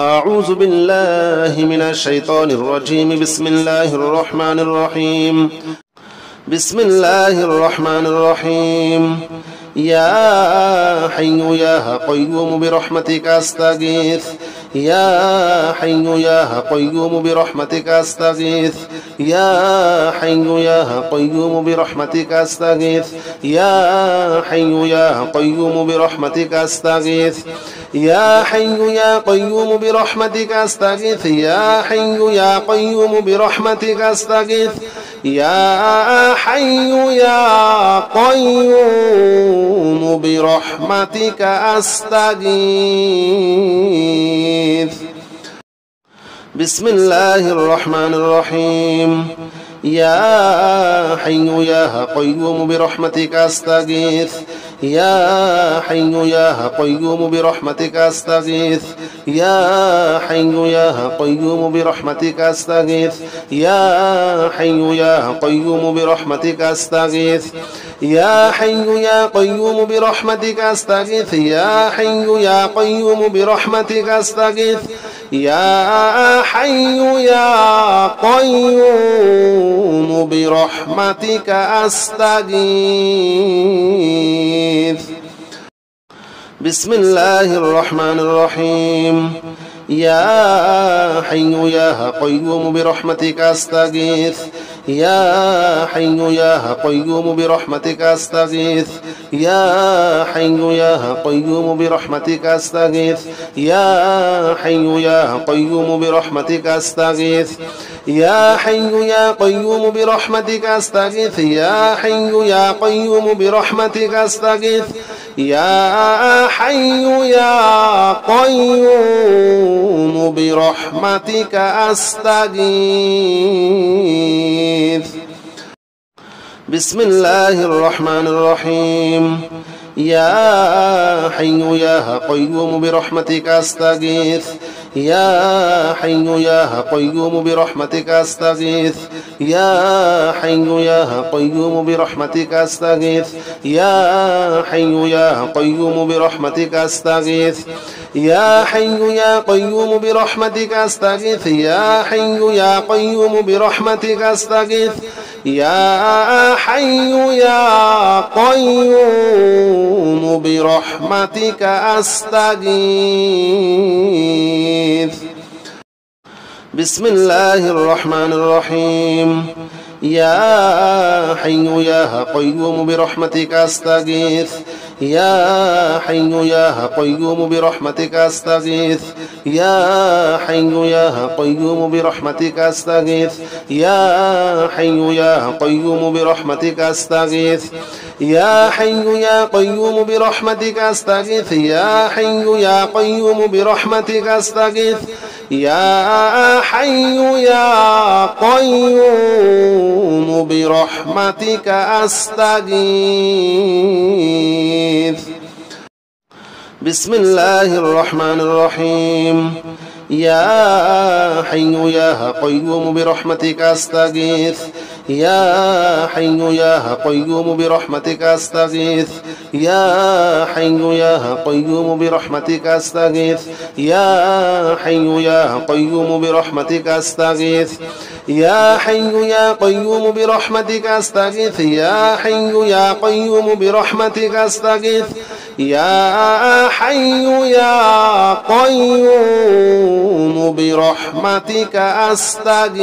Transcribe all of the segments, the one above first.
أعوذ بالله من الشيطان الرجيم. بسم الله الرحمن الرحيم. بسم الله الرحمن الرحيم. يا حي يا قيوم برحمتك أستغيث. يا حي يا قيوم برحمتك أستغيث. يا حي يا قيوم برحمتك أستغيث. يا حي يا قيوم برحمتك أستغيث. يا حي يا قيوم برحمتك أستغيث. يا حي يا قيوم برحمتك أستغيث. يا حي يا قيوم برحمتك أستغيث. بسم الله الرحمن الرحيم. يا حي يا قيوم برحمتك أستغيث. يا حي يا قيوم برحمتك أستغيث. يا حي يا قيوم برحمتك أستغيث. يا حي يا قيوم برحمتك أستغيث. يا حي يا قيوم برحمتك أستغيث. يا حي يا قيوم برحمتك أستغيث. يا حي يا قيوم برحمتك أستغيث. بسم الله الرحمن الرحيم. يا حي يا قيوم برحمتك أستغيث. يا حي يا قيوم برحمتك أستغيث. يا حي يا قيوم برحمتك أستغيث. يا حي يا قيوم برحمتك أستغيث. يا حي يا قيوم برحمتك أستغيث. يا حي يا قيوم برحمتك أستغيث. يا حي يا قيوم برحمتك أستغيث. بسم الله الرحمن الرحيم. يا حي يا قيوم برحمتك أستغيث. يا حي يا قيوم برحمتك أستغيث. يا حي يا قيوم برحمتك أستغيث. يا حي يا قيوم برحمتك أستغيث. يا حي يا قيوم برحمتك أستغيث. يا حي يا قيوم برحمتك أستغيث. يا حي يا قيوم برحمتك أستغيث. بسم الله الرحمن الرحيم. يا حي يا قيوم برحمتك أستغيث. يا حي يا قيوم برحمتك أستغيث. يا حي يا قيوم برحمتك أستغيث. يا حي يا قيوم برحمتك أستغيث. يا حي يا قيوم برحمتك أستغيث. يا حي يا قيوم برحمتك أستغيث. يا حي يا قيوم برحمتك أستغيث. بسم الله الرحمن الرحيم. يا حي يا قيوم برحمتك أستغيث. يا حي يا قيوم برحمتك أستغيث. يا حي يا قيوم برحمتك أستغيث. يا حي يا قيوم برحمتك أستغيث. يا حي يا قيوم برحمتك أستغيث. يا حي يا قيوم برحمتك أستغيث. يا حي يا قيوم برحمتك أستغيث.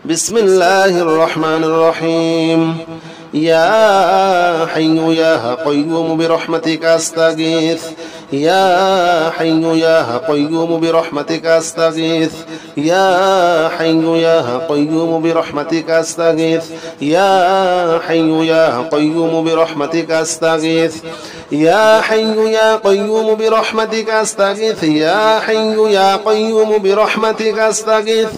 بسم الله الرحمن الرحيم. يا حي يا قيوم برحمتك أستغيث. يا حي يا قيوم برحمتك أستغيث. يا حي يا قيوم برحمتك أستغيث. يا حي يا قيوم برحمتك أستغيث. يا حي يا قيوم برحمتك أستغيث. يا حي يا قيوم برحمتك أستغيث.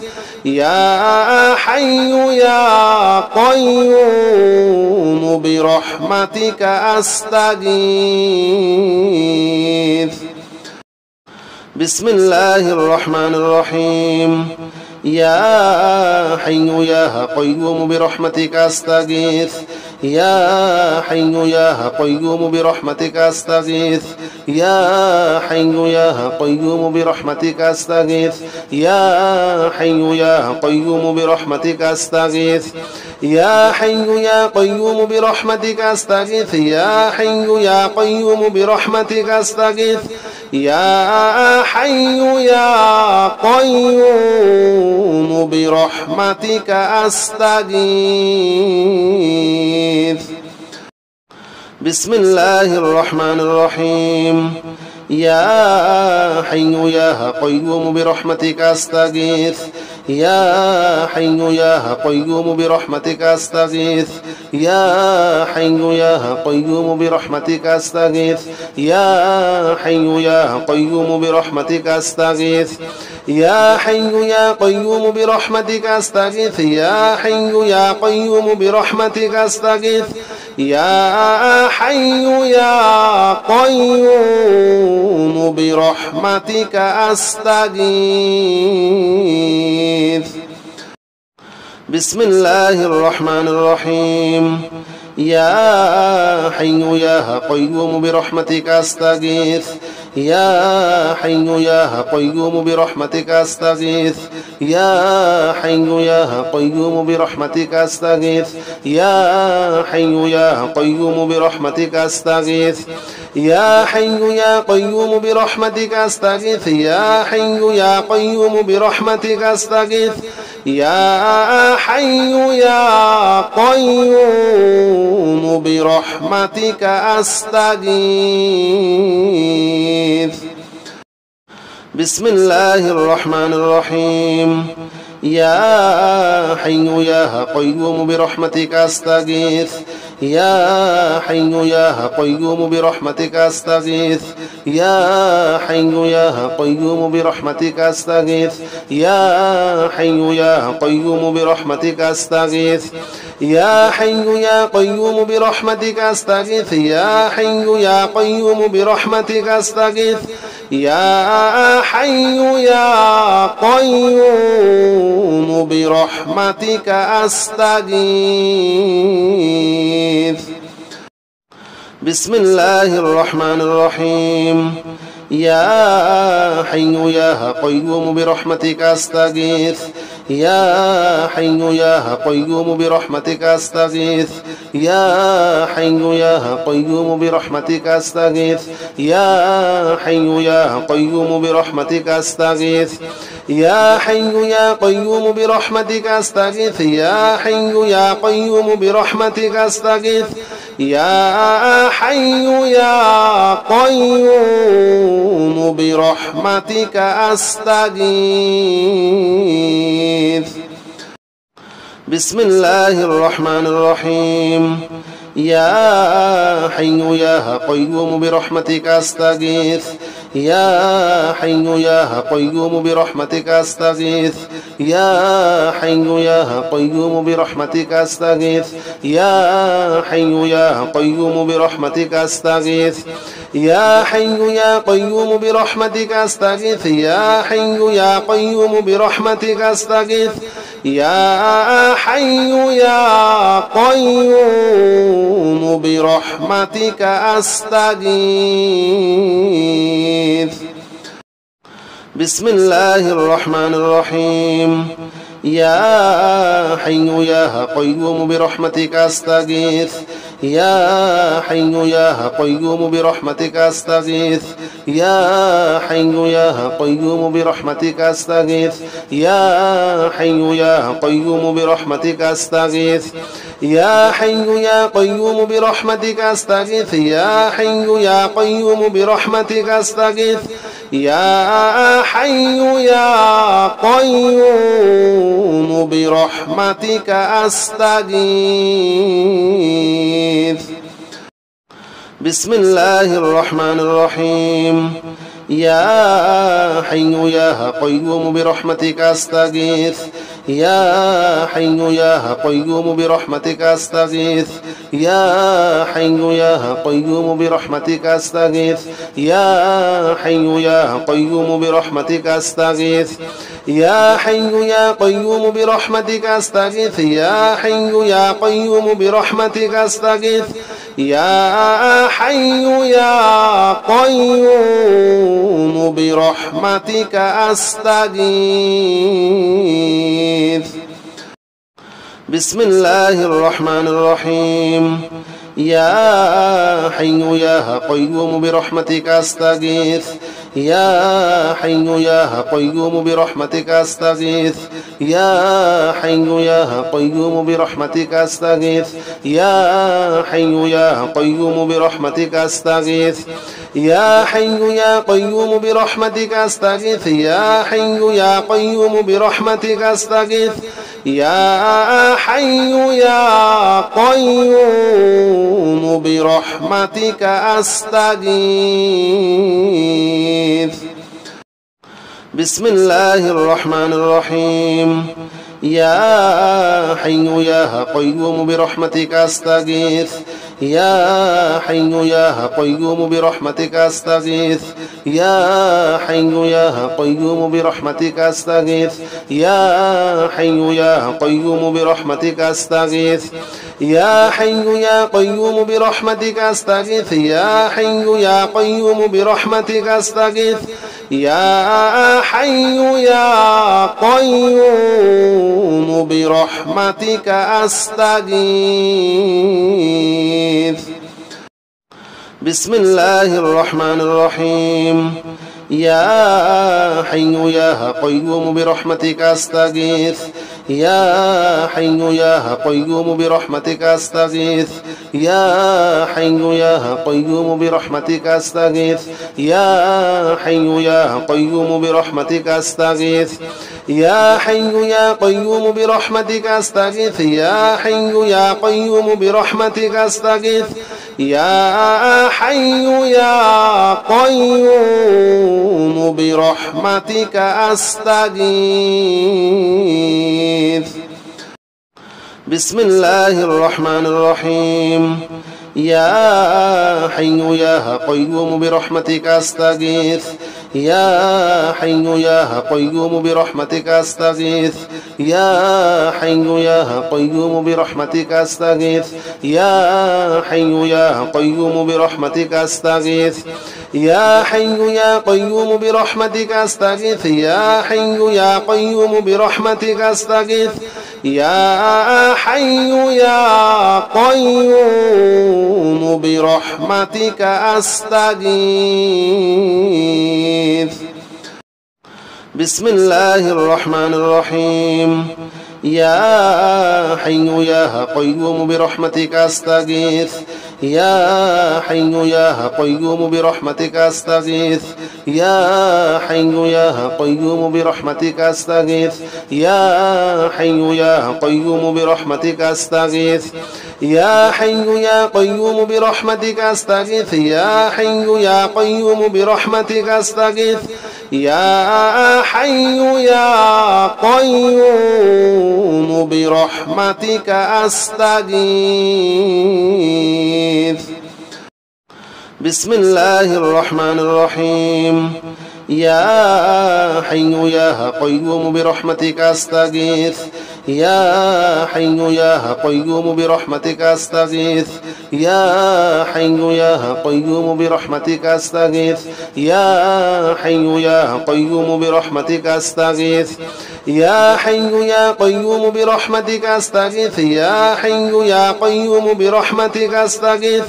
يا حي يا قيوم برحمتك أستغيث. بسم الله الرحمن الرحيم. يا حي يا قيوم برحمتك أستغيث. يا حي يا قيوم برحمتك أستغيث يا حي يا قيوم برحمتك أستغيث يا حي يا قيوم برحمتك أستغيث يا حي يا قيوم برحمتك أستغيث يا حي يا قيوم برحمتك أستغيث يا حي يا قيوم برحمتك أستغيث بسم الله الرحمن الرحيم يا حي يا قيوم برحمتك أستغيث يا حي يا قيوم برحمتك أستغيث يا حي يا قيوم برحمتك أستغيث يا حي يا قيوم برحمتك أستغيث يا حي يا قيوم برحمتك أستغيث يا حي يا قيوم برحمتك أستغيث يا حي يا قيوم برحمتك أستغيث بسم الله الرحمن الرحيم يا حي يا قيوم برحمتك أستغيث يا حي يا قيوم برحمتك أستغيث يا حي يا قيوم برحمتك أستغيث يا حي يا قيوم برحمتك أستغيث يا حي يا قيوم برحمتك أستغيث يا حي يا قيوم برحمتك أستغيث يا حي يا قيوم برحمتك أستغيث بسم الله الرحمن الرحيم يا حي يا قيوم برحمتك أستغيث يا حي يا قيوم برحمتك أستغيث يا حي يا قيوم برحمتك أستغيث يا حي يا قيوم برحمتك أستغيث يا حي يا قيوم برحمتك أستغيث يا حي يا قيوم برحمتك أستغيث يا حي يا قيوم برحمتك أستغيث بسم الله الرحمن الرحيم يا حي يا قيوم برحمتك أستغيث يا حي يا قيوم برحمتك أستغيث يا حي يا قيوم برحمتك أستغيث يا حي يا قيوم برحمتك أستغيث يا حي يا قيوم برحمتك أستغيث يا حي يا قيوم برحمتك أستغيث يا حي يا قيوم برحمتك أستغيث بسم الله الرحمن الرحيم يا حي يا قيوم برحمتك أستغيث يا حي يا قيوم برحمتك أستغيث يا حي يا قيوم برحمتك أستغيث يا حي يا قيوم برحمتك أستغيث يا حي يا قيوم برحمتك أستغيث يا حي يا قيوم برحمتك أستغيث يا حي يا قيوم برحمتك أستغيث بسم الله الرحمن الرحيم يا حي يا قيوم برحمتك أستغيث يا حي يا قيوم برحمتك أستغيث يا حي يا قيوم برحمتك أستغيث يا حي يا قيوم برحمتك أستغيث يا حي يا قيوم برحمتك أستغيث يا حي يا قيوم برحمتك أستغيث يا حي يا قيوم برحمتك أستغيث بسم الله الرحمن الرحيم يا حي يا قيوم برحمتك أستغيث يا حي يا قيوم برحمتك أستغيث يا حي يا قيوم برحمتك أستغيث يا حي يا قيوم برحمتك أستغيث يا حي يا قيوم برحمتك أستغيث يا حي يا قيوم برحمتك أستغيث يا حي يا قيوم برحمتك أستغيث بسم الله الرحمن الرحيم يا حي يا قيوم برحمتك أستغيث يا حي يا قيوم برحمتك أستغيث يا حي يا قيوم برحمتك أستغيث يا حي يا قيوم برحمتك أستغيث يا حي يا قيوم برحمتك أستغيث يا حي يا قيوم برحمتك أستغيث يا حي يا قيوم برحمتك أستغيث بسم الله الرحمن الرحيم يا حي يا قيوم برحمتك أستغيث يا حي يا قيوم برحمتك أستغيث يا حي يا قيوم برحمتك أستغيث يا حي يا قيوم برحمتك أستغيث يا حي يا قيوم برحمتك أستغيث يا حي يا قيوم برحمتك أستغيث يا حي يا قيوم برحمتك أستغيث بسم الله الرحمن الرحيم يا حي يا قيوم برحمتك أستغيث يا حي يا قيوم برحمتك أستغيث يا حي يا قيوم برحمتك أستغيث يا حي يا قيوم برحمتك أستغيث يا حي يا قيوم برحمتك أستغيث يا حي يا قيوم برحمتك أستغيث يا حي يا قيوم برحمتك أستغيث بسم الله الرحمن الرحيم يا حي يا قيوم برحمتك أستغيث يا حي يا قيوم برحمتك أستغيث يا حي يا قيوم برحمتك أستغيث يا حي يا قيوم برحمتك أستغيث يا حي يا قيوم برحمتك أستغيث يا حي يا قيوم برحمتك أستغيث يا حي يا قيوم برحمتك أستغيث بسم الله الرحمن الرحيم يا حي يا قيوم برحمتك أستغيث يا حي يا قيوم برحمتك أستغيث يا حي يا قيوم برحمتك أستغيث يا حي يا قيوم برحمتك أستغيث يا حي يا قيوم برحمتك أستغيث يا حي يا قيوم برحمتك أستغيث يا حي يا قيوم برحمتك أستغيث بسم الله الرحمن الرحيم يا حي يا قيوم برحمتك أستغيث يا حي يا قيوم برحمتك أستغيث يا حي يا قيوم برحمتك أستغيث يا حي يا قيوم برحمتك أستغيث يا حي يا قيوم برحمتك أستغيث يا حي يا قيوم برحمتك أستغيث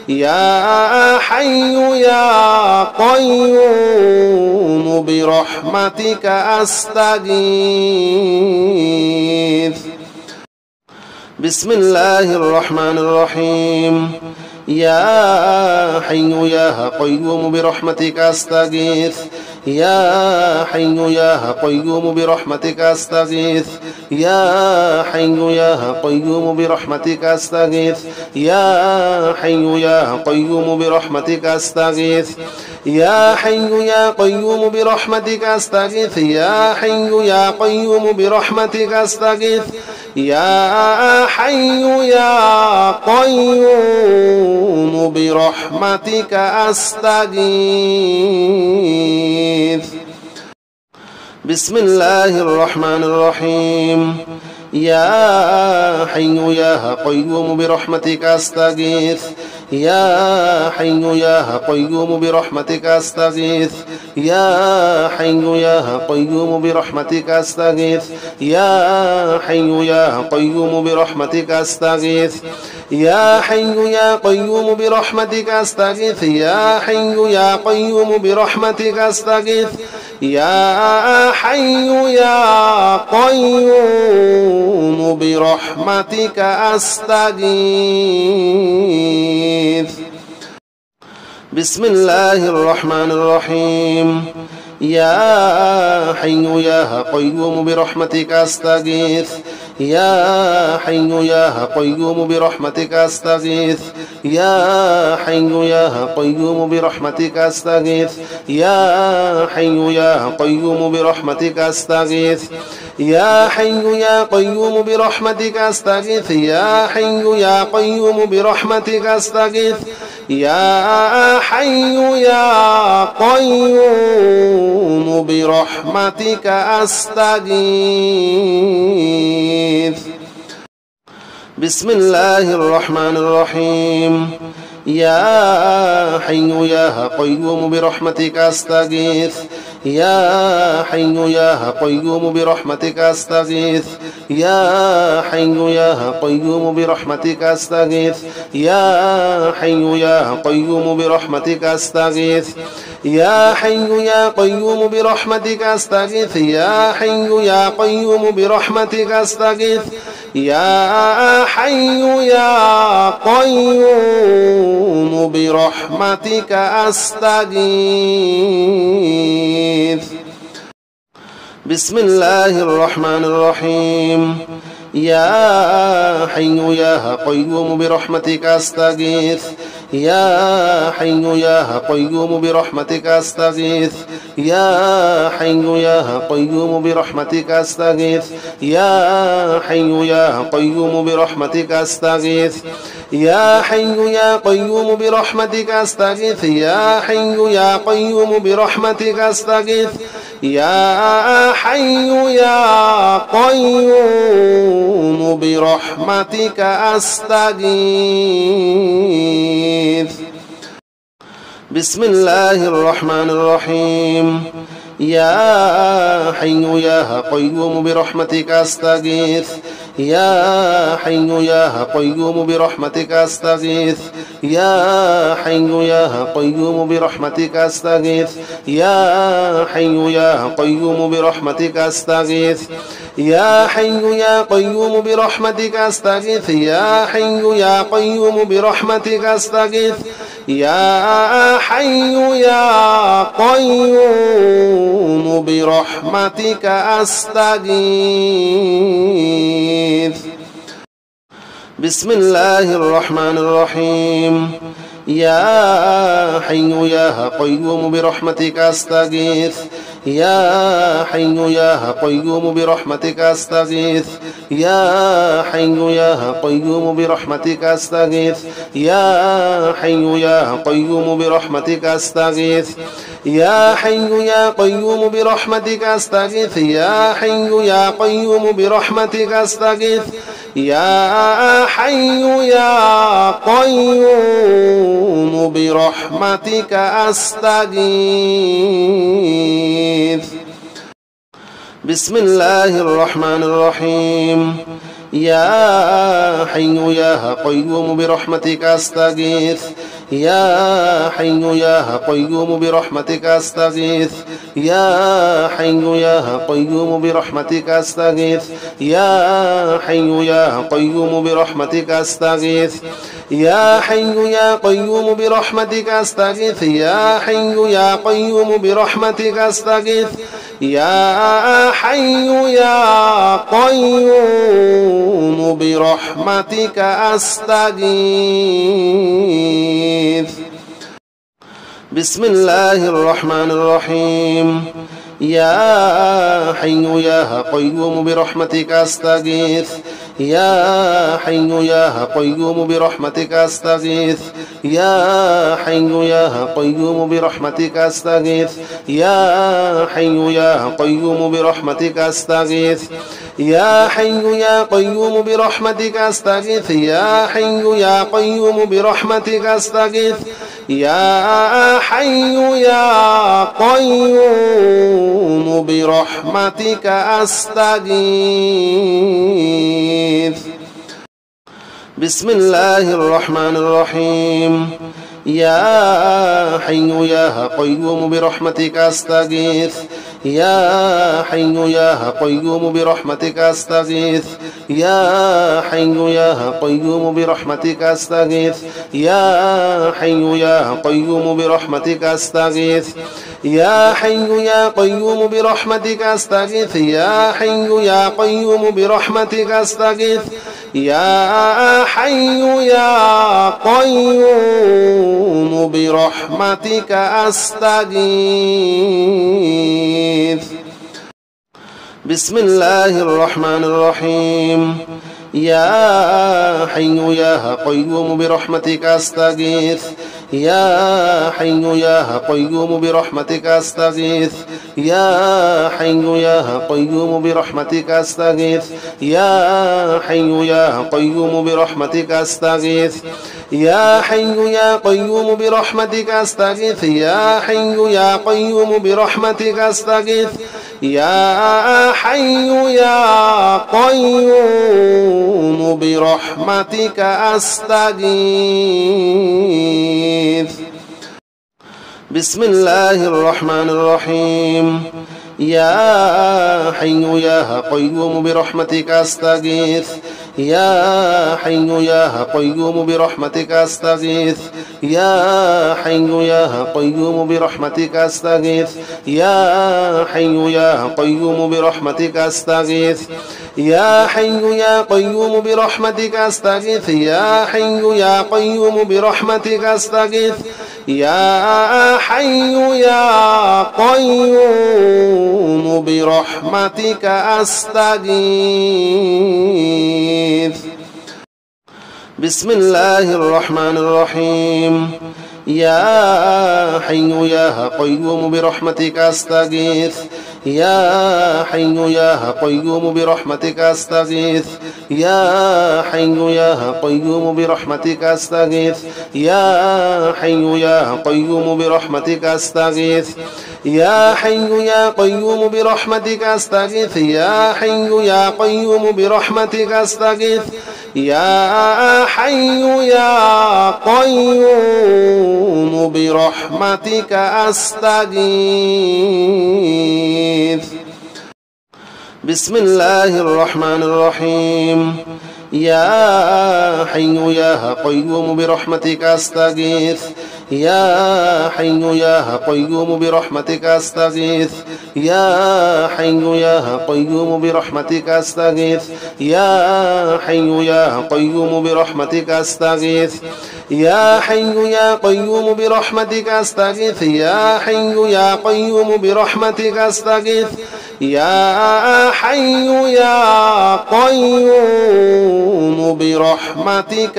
يا حي يا قيوم برحمتك أستغيث بسم الله الرحمن الرحيم يا حي يا قيوم برحمتك أستغيث يا حي يا قيوم برحمتك أستغيث يا حي يا قيوم برحمتك أستغيث يا حي يا قيوم برحمتك أستغيث يا حي يا قيوم برحمتك أستغيث يا حي يا قيوم برحمتك أستغيث يا حي يا قيوم برحمتك أستغيث بسم الله الرحمن الرحيم يا حي يا قيوم برحمتك أستغيث يا حي يا قيوم برحمتك أستغيث يا حي يا قيوم برحمتك أستغيث يا حي يا قيوم برحمتك أستغيث يا حي يا قيوم برحمتك أستغيث يا حي يا قيوم برحمتك أستغيث يا حي يا قيوم برحمتك أستغيث بسم الله الرحمن الرحيم يا حي يا قيوم برحمتك أستغيث يا حي يا قيوم برحمتك أستغيث يا حي يا قيوم برحمتك أستغيث يا حي يا قيوم برحمتك أستغيث يا حي يا قيوم برحمتك أستغيث يا حي يا قيوم برحمتك أستغيث يا حي يا قيوم برحمتك أستغيث بسم الله الرحمن الرحيم يا حي يا قيوم برحمتك أستغيث يا حي يا قيوم برحمتك أستغيث يا حي يا قيوم برحمتك أستغيث يا حي يا قيوم برحمتك أستغيث يا حي يا قيوم برحمتك أستغيث يا حي يا قيوم برحمتك أستغيث يا حي يا قيوم برحمتك أستغيث بسم الله الرحمن الرحيم يا حي يا قيوم برحمتك أستغيث يا حي يا قيوم برحمتك أستغيث يا حي يا قيوم برحمتك أستغيث يا حي يا قيوم برحمتك أستغيث يا حي يا قيوم برحمتك أستغيث يا حي يا قيوم برحمتك أستغيث يا حي يا قيوم برحمتك أستغيث بسم الله الرحمن الرحيم يا حي يا قيوم برحمتك أستغيث يا حي يا قيوم برحمتك أستغيث يا حي يا قيوم برحمتك أستغيث يا حي يا قيوم برحمتك أستغيث يا حي يا قيوم برحمتك أستغيث يا حي يا قيوم برحمتك أستغيث يا حي يا قيوم برحمتك أستغيث بسم الله الرحمن الرحيم يا حي يا قيوم برحمتك أستغيث يا حي يا قيوم برحمتك أستغيث يا حي يا قيوم برحمتك أستغيث يا حي يا قيوم برحمتك أستغيث يا حي يا قيوم برحمتك أستغيث يا حي يا قيوم برحمتك أستغيث يا حي يا قيوم برحمتك أستغيث بسم الله الرحمن الرحيم يا حي يا قيوم برحمتك أستغيث يا حي يا قيوم برحمتك أستغيث يا حي يا قيوم برحمتك أستغيث يا حي يا قيوم برحمتك أستغيث يا حي يا قيوم برحمتك أستغيث يا حي يا قيوم برحمتك أستغيث يا حي يا قيوم برحمتك أستغيث بسم الله الرحمن الرحيم يا حي يا قيوم برحمتك أستغيث يا حي يا قيوم برحمتك أستغيث يا حي يا قيوم برحمتك أستغيث يا حي يا قيوم برحمتك أستغيث يا حي يا قيوم برحمتك أستغيث يا حي يا قيوم برحمتك أستغيث يا حي يا قيوم برحمتك أستغيث بسم الله الرحمن الرحيم يا حي يا قيوم برحمتك أستغيث يا حي يا قيوم برحمتك أستغيث يا حي يا قيوم برحمتك أستغيث يا حي يا قيوم برحمتك أستغيث يا حي يا قيوم برحمتك أستغيث يا حي يا قيوم برحمتك أستغيث يا حي يا قيوم برحمتك أستغيث بسم الله الرحمن الرحيم يا حي يا قيوم برحمتك أستغيث يا حي يا قيوم برحمتك أستغيث يا حي يا قيوم برحمتك أستغيث يا حي يا قيوم برحمتك أستغيث يا حي يا قيوم برحمتك أستغيث يا حي يا قيوم برحمتك أستغيث يا حي يا قيوم برحمتك أستغيث بسم الله الرحمن الرحيم يا حي يا قيوم برحمتك أستغيث يا حي يا قيوم برحمتك أستغيث يا حي يا قيوم برحمتك أستغيث يا حي يا قيوم برحمتك أستغيث يا حي يا قيوم برحمتك أستغيث يا حي يا قيوم برحمتك أستغيث يا حي يا قيوم برحمتك أستغيث بسم الله الرحمن الرحيم يا حي يا قيوم برحمتك أستغيث يا حي يا قيوم برحمتك أستغيث يا حي يا قيوم برحمتك أستغيث يا حي يا قيوم برحمتك أستغيث يا حي يا قيوم برحمتك أستغيث يا حي يا قيوم برحمتك أستغيث يا حي يا قيوم برحمتك أستغيث بسم الله الرحمن الرحيم يا حي يا قيوم برحمتك أستغيث يا حي يا قيوم برحمتك أستغيث يا حي يا قيوم برحمتك أستغيث يا حي يا قيوم برحمتك أستغيث يا حي يا قيوم برحمتك أستغيث يا حي يا قيوم برحمتك أستغيث يا حي يا قيوم برحمتك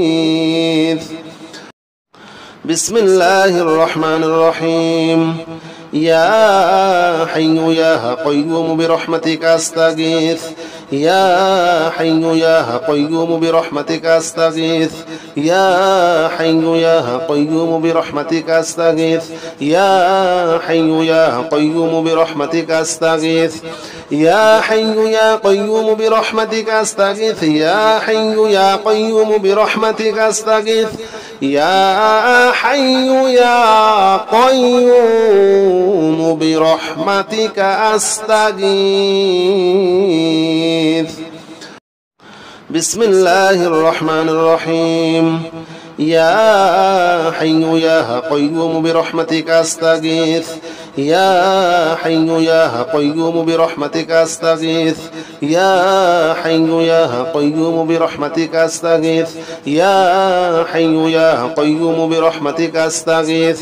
أستغيث بسم الله الرحمن الرحيم يا حي يا قيوم برحمتك أستغيث يا حي يا قيوم برحمتك أستغيث يا حي يا قيوم برحمتك أستغيث يا حي يا قيوم برحمتك أستغيث يا حي يا قيوم برحمتك أستغيث يا حي يا قيوم برحمتك أستغيث يا حي يا قيوم برحمتك أستغيث بسم الله الرحمن الرحيم يا حي يا قيوم برحمتك أستغيث يا حي يا قيوم برحمتك أستغيث يا حي يا قيوم برحمتك أستغيث يا حي يا قيوم برحمتك أستغيث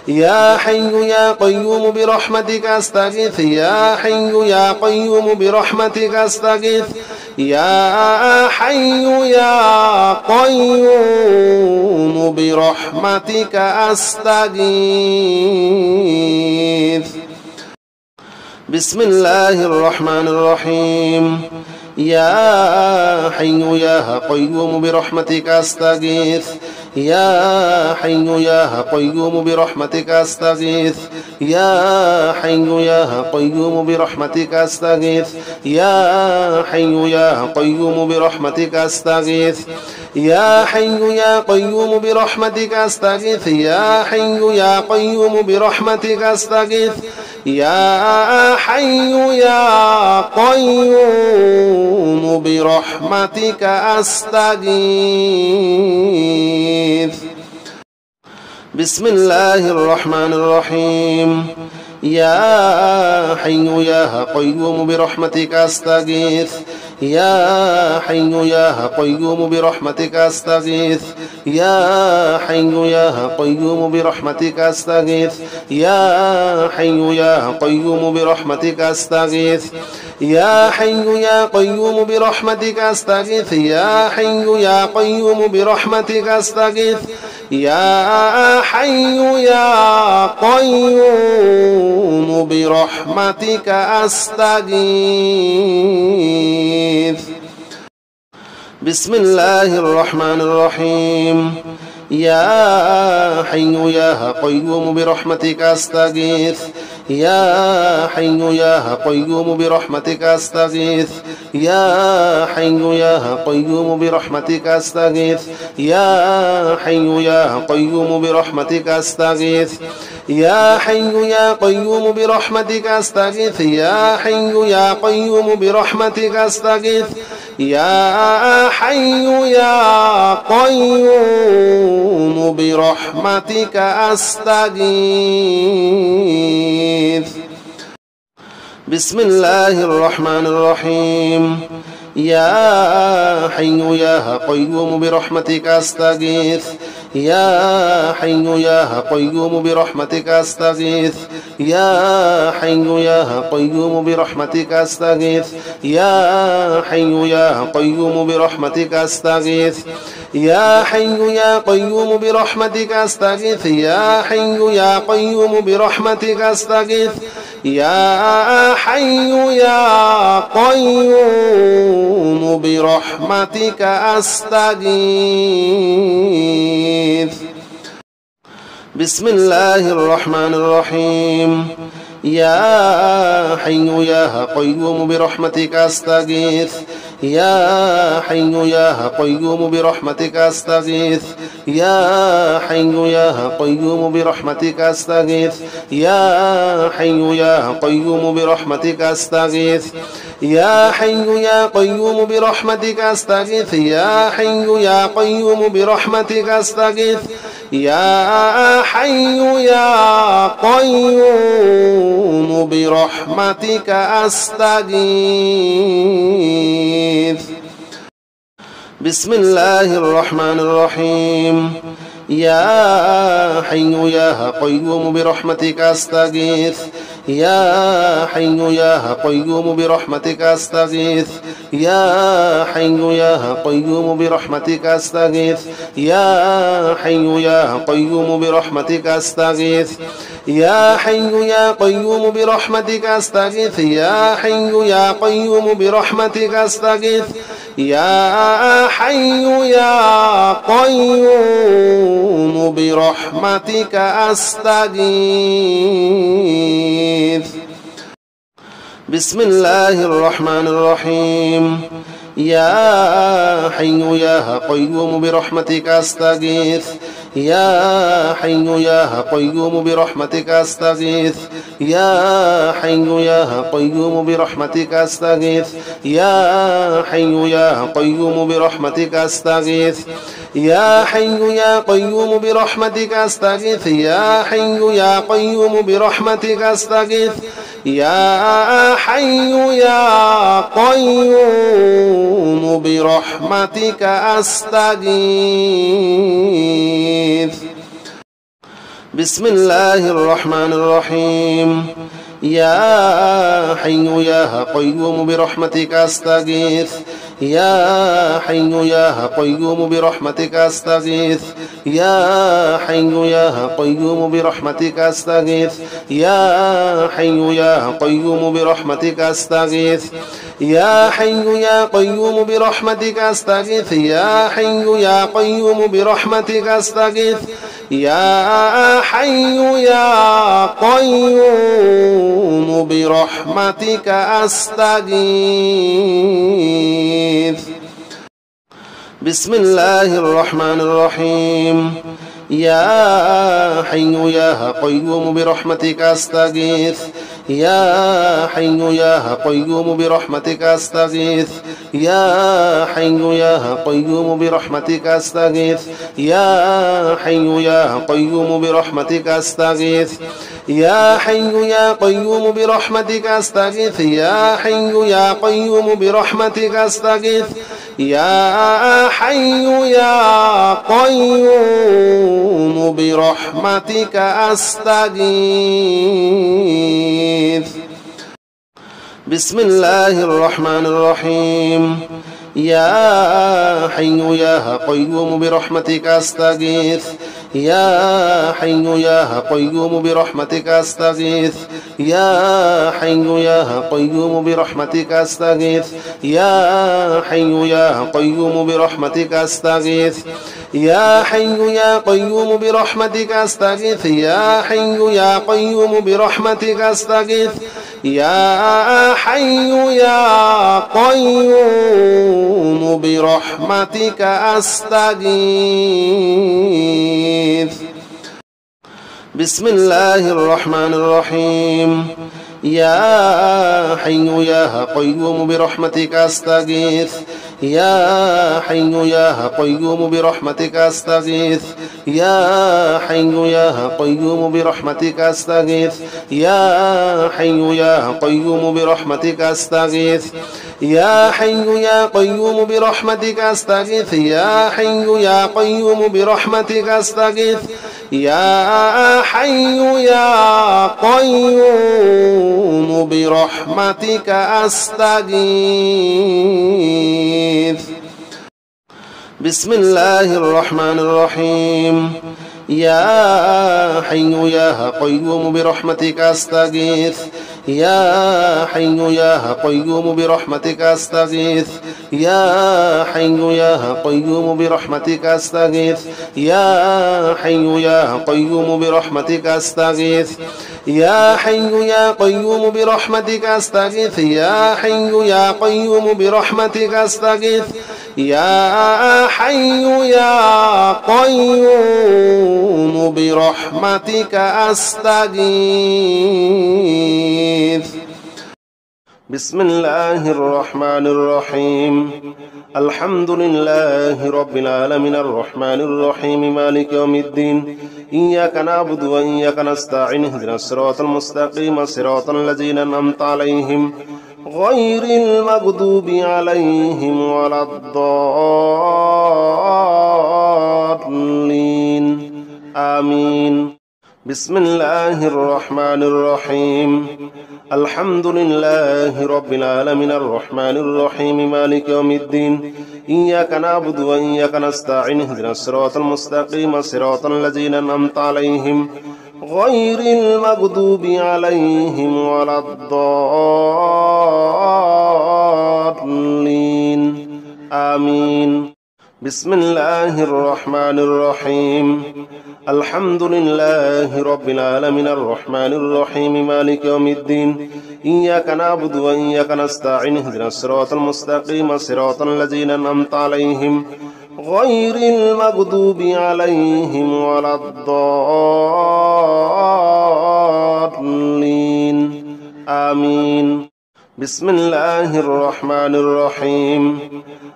يا حي يا قيوم برحمتك أستغيث يا حي يا قيوم برحمتك أستغيث يا حي يا قيوم برحمتك أستغيث بسم الله الرحمن الرحيم يا حي يا قيوم برحمتك أستغيث يا حي يا قيوم برحمتك أستغيث يا حي يا قيوم برحمتك أستغيث يا حي يا قيوم برحمتك أستغيث يا حي يا قيوم برحمتك أستغيث يا حي يا قيوم برحمتك أستغيث يا حي يا قيوم برحمتك أستغيث بسم الله الرحمن الرحيم يا حي يا قيوم برحمتك أستغيث يا حي يا قيوم برحمتك أستغيث يا حي يا قيوم برحمتك أستغيث يا حي يا قيوم برحمتك أستغيث يا حي يا قيوم برحمتك أستغيث يا حي يا قيوم برحمتك أستغيث يا حي يا قيوم برحمتك أستغيث بسم الله الرحمن الرحيم يا حي يا قيوم برحمتك أستغيث يا حي يا قيوم برحمتك أستغيث يا حي يا قيوم برحمتك أستغيث يا حي يا قيوم برحمتك أستغيث يا حي يا قيوم برحمتك أستغيث يا حي يا قيوم برحمتك أستغيث يا حي يا قيوم برحمتك أستغيث بسم الله الرحمن الرحيم يا حي يا قيوم برحمتك أستغيث يا حي يا قيوم برحمتك أستغيث يا حي يا قيوم برحمتك أستغيث يا حي يا قيوم برحمتك أستغيث يا حي يا قيوم برحمتك أستغيث يا حي يا قيوم برحمتك أستغيث يا حي يا قيوم برحمتك أستغيث بسم الله الرحمن الرحيم يا حي يا قيوم برحمتك أستغيث يا حي يا قيوم برحمتك أستغيث يا حي يا قيوم برحمتك أستغيث يا حي يا قيوم برحمتك أستغيث يا حي يا قيوم برحمتك أستغيث يا حي يا قيوم برحمتك أستغيث يا حي يا قيوم برحمتك أستغيث بسم الله الرحمن الرحيم يا حي يا قيوم برحمتك أستغيث يا حي يا قيوم برحمتك أستغيث يا حي يا قيوم برحمتك أستغيث يا حي يا قيوم برحمتك أستغيث يا حي يا قيوم برحمتك أستغيث يا حي يا قيوم برحمتك أستغيث يا حي يا قيوم برحمتك أستغيث بسم الله الرحمن الرحيم يا حي يا قيوم برحمتك أستغيث يا حي يا قيوم برحمتك أستغيث يا حي يا قيوم برحمتك أستغيث يا حي يا قيوم برحمتك أستغيث يا حي يا قيوم برحمتك أستغيث يا حي يا قيوم برحمتك أستغيث يا حي يا قيوم برحمتك أستغيث بسم الله الرحمن الرحيم يا حي يا قيوم برحمتك أستغيث يا حي يا قيوم برحمتك أستغيث يا حي يا قيوم برحمتك أستغيث يا حي يا قيوم برحمتك أستغيث يا حي يا قيوم برحمتك أستغيث يا حي يا قيوم برحمتك أستغيث يا حي يا قيوم برحمتك أستغيث بسم الله الرحمن الرحيم يا حي يا قيوم برحمتك أستغيث يا حي يا قيوم برحمتك أستغيث يا حي يا قيوم برحمتك أستغيث يا حي يا قيوم برحمتك أستغيث يا حي يا قيوم برحمتك أستغيث يا حي يا قيوم برحمتك أستغيث يا حي يا قيوم برحمتك أستغيث بسم الله الرحمن الرحيم يا حي يا قيوم برحمتك أستغيث يا حي يا قيوم برحمتك أستغيث يا حي يا قيوم برحمتك أستغيث يا حي يا قيوم برحمتك أستغيث يا حي يا قيوم برحمتك أستغيث يا حي يا قيوم برحمتك أستغيث يا حي يا قيوم برحمتك أستغيث بسم الله الرحمن الرحيم يا حي يا قيوم برحمتك أستغيث يا حي يا قيوم برحمتك أستغيث يا حي يا قيوم برحمتك أستغيث يا حي يا قيوم برحمتك أستغيث يا حي يا قيوم برحمتك أستغيث يا حي يا قيوم برحمتك أستغيث يا حي يا قيوم برحمتك أستغيث بسم الله الرحمن الرحيم يا حي يا قيوم برحمتك أستغيث يا حي يا قيوم برحمتك أستغيث يا حي يا قيوم برحمتك أستغيث يا حي يا قيوم برحمتك أستغيث يا حي يا قيوم برحمتك أستغيث يا حي يا قيوم برحمتك أستغيث يا حي يا قيوم برحمتك أستغيث بسم الله الرحمن الرحيم الحمد لله رب العالمين الرحمن الرحيم مالك يوم الدين إياك نعبد وإياك نستعين اهدنا الصراط المستقيم صراط الذين أنعمت عليهم غير المغضوب عليهم ولا الضالين آمين بسم الله الرحمن الرحيم الحمد لله رب العالمين الرحمن الرحيم مالك يوم الدين إياك نعبد وإياك نستعين اهدنا الصراط المستقيم صراط الذين أنعمت عليهم غير المغضوب عليهم ولا الضالين آمين بسم الله الرحمن الرحيم الحمد لله رب العالمين الرحمن الرحيم مالك يوم الدين إياك نعبد وإياك نستعين اهدنا الصراط المستقيم صراط الذين أنعمت عليهم غير المغضوب عليهم ولا الضالين آمين بسم الله الرحمن الرحيم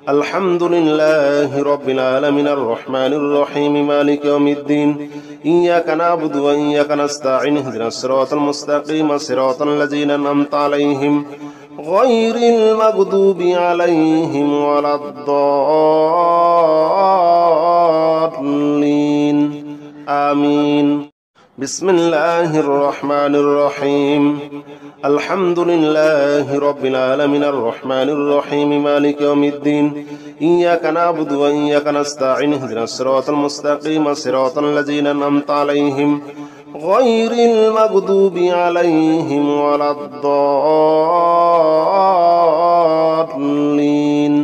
الحمد لله رب العالمين الرحمن الرحيم مالك يوم الدين إياك نعبد وإياك نستعين اهدنا الصراط المستقيم صراط الذين أنعمت عليهم غير المغضوب عليهم ولا الضالين آمين بسم الله الرحمن الرحيم الحمد لله رب العالمين الرحمن الرحيم مالك يوم الدين إياك نعبد وإياك نستعين اهدنا الصراط المستقيم صراط الذين أنعمت عليهم غير المغضوب عليهم ولا الضالين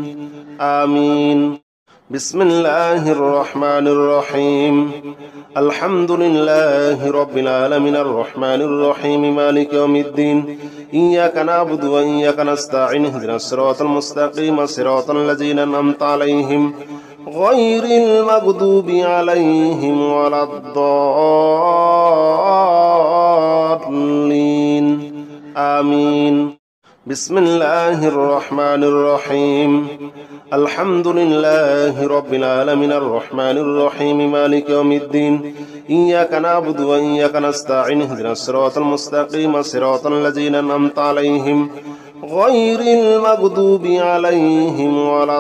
آمين بسم الله الرحمن الرحيم الحمد لله رب العالمين الرحمن الرحيم مالك يوم الدين إياك نعبد وإياك نستعين اهدنا الصراط المستقيم صراط الذين أنعمت عليهم غير المغضوب عليهم ولا الضالين آمين بسم الله الرحمن الرحيم الحمد لله رب العالمين الرحمن الرحيم مالك يوم الدين إياك نعبد وإياك نستعين اهدنا الصراط المستقيم صراط الذين أنعمت عليهم غير المغضوب عليهم ولا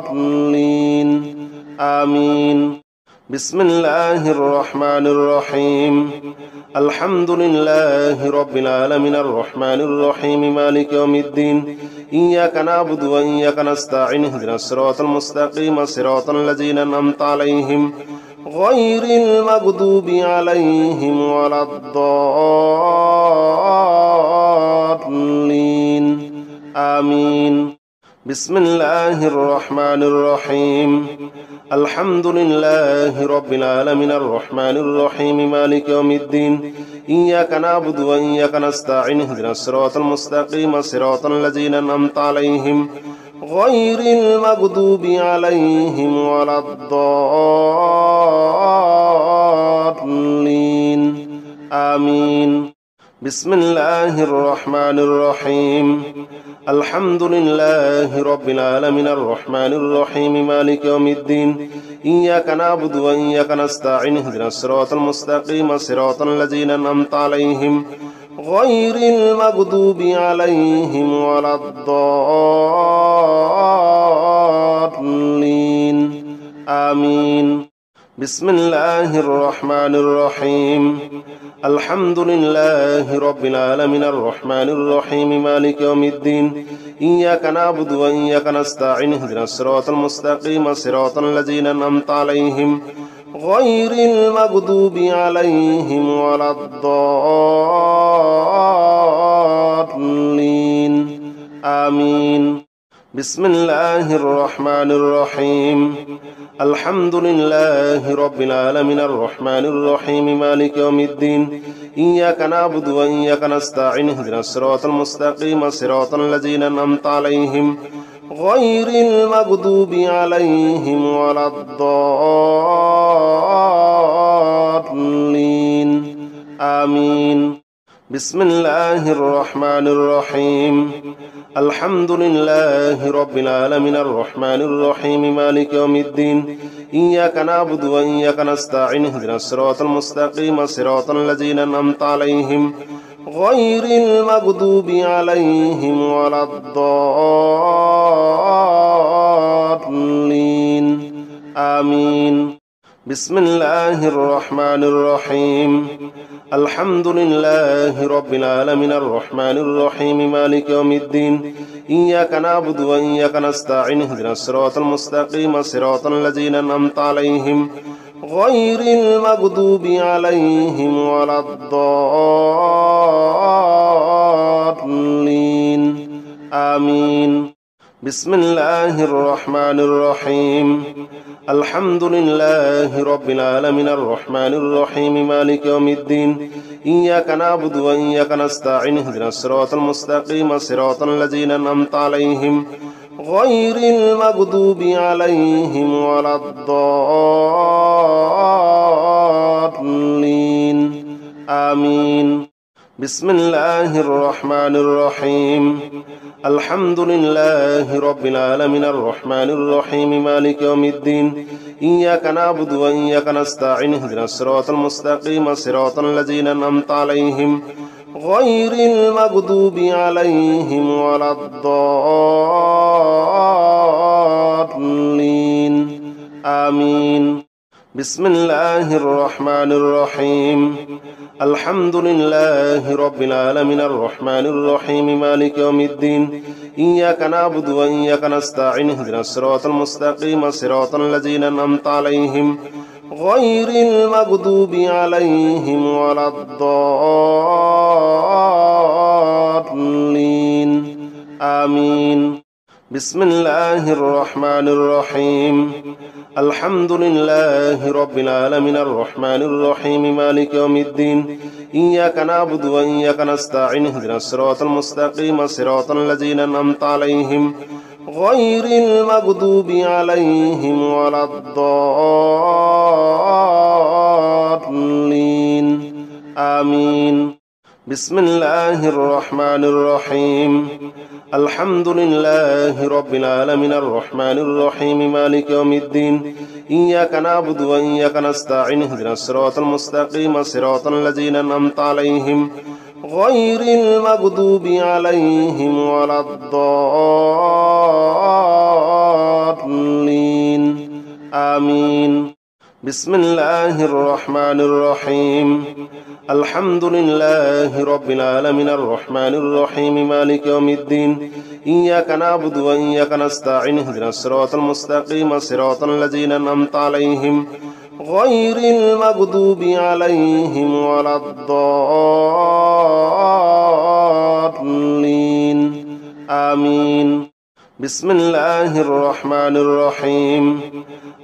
الضالين آمين بسم الله الرحمن الرحيم الحمد لله رب العالمين الرحمن الرحيم مالك يوم الدين إياك نعبد وإياك نستعين اهدنا الصراط المستقيم صراط الذين أنعمت عليهم غير المغضوب عليهم ولا الضالين آمين بسم الله الرحمن الرحيم الحمد لله رب العالمين الرحمن الرحيم مالك يوم الدين إياك نعبد وإياك نستعين اهدنا الصراط المستقيم صراط الذين أنعمت عليهم غير المغضوب عليهم ولا الضالين آمين بسم الله الرحمن الرحيم الحمد لله رب العالمين الرحمن الرحيم مالك يوم الدين إياك نعبد وإياك نستعين اهدنا الصراط المستقيم صراط الذين أنعمت عليهم غير المغضوب عليهم ولا الضالين آمين بسم الله الرحمن الرحيم الحمد لله رب العالمين الرحمن الرحيم مالك يوم الدين إياك نعبد وإياك نستعين اهدنا الصراط المستقيم صراط الذين أنعمت عليهم غير المغضوب عليهم ولا الضالين آمين بسم الله الرحمن الرحيم الحمد لله رب العالمين الرحمن الرحيم مالك يوم الدين إياك نعبد وإياك نستعين اهدنا الصراط المستقيم صراط الذين أنعمت عليهم غير المغضوب عليهم ولا الضالين آمين بسم الله الرحمن الرحيم الحمد لله رب العالمين الرحمن الرحيم مالك يوم الدين إياك نعبد وإياك نستعين اهدنا الصراط المستقيم صراط الذين أنعمت عليهم غير المغضوب عليهم ولا الضالين آمين بسم الله الرحمن الرحيم الحمد لله رب العالمين الرحمن الرحيم مالك يوم الدين إياك نعبد وإياك نستعين اهدنا الصراط المستقيم صراط الذين أنعمت عليهم غير المغضوب عليهم ولا الضالين آمين بسم الله الرحمن الرحيم الحمد لله رب العالمين الرحمن الرحيم مالك يوم الدين إياك نعبد وإياك نستعين اهدنا الصراط المستقيم صراط الذين أنعمت عليهم غير المغضوب عليهم ولا الضالين آمين بسم الله الرحمن الرحيم الحمد لله رب العالمين الرحمن الرحيم مالك يوم الدين إياك نعبد وإياك نستعين اهدنا الصراط المستقيم صراط الذين أنعمت عليهم غير المغضوب عليهم ولا الضالين آمين بسم الله الرحمن الرحيم الحمد لله رب العالمين الرحمن الرحيم مالك يوم الدين إياك نعبد وإياك نستعين اهدنا الصراط المستقيم صراط الذين أنعمت عليهم غير المغضوب عليهم ولا الضالين آمين بسم الله الرحمن الرحيم الحمد لله رب العالمين الرحمن الرحيم مالك يوم الدين إياك نعبد وإياك نستعين اهدنا الصراط المستقيم صراط الذين أنعمت عليهم غير المغضوب عليهم ولا الضالين آمين بسم الله الرحمن الرحيم الحمد لله رب العالمين الرحمن الرحيم مالك يوم الدين إياك نعبد وإياك نستعين اهدنا الصراط المستقيم صراط الذين أنعمت عليهم غير المغضوب عليهم ولا الضالين آمين بسم الله الرحمن الرحيم الحمد لله رب العالمين الرحمن الرحيم مالك يوم الدين إياك نعبد وإياك نستعين اهدنا الصراط المستقيم صراط الذين أنعمت عليهم غير المغضوب عليهم ولا الضالين آمين بسم الله الرحمن الرحيم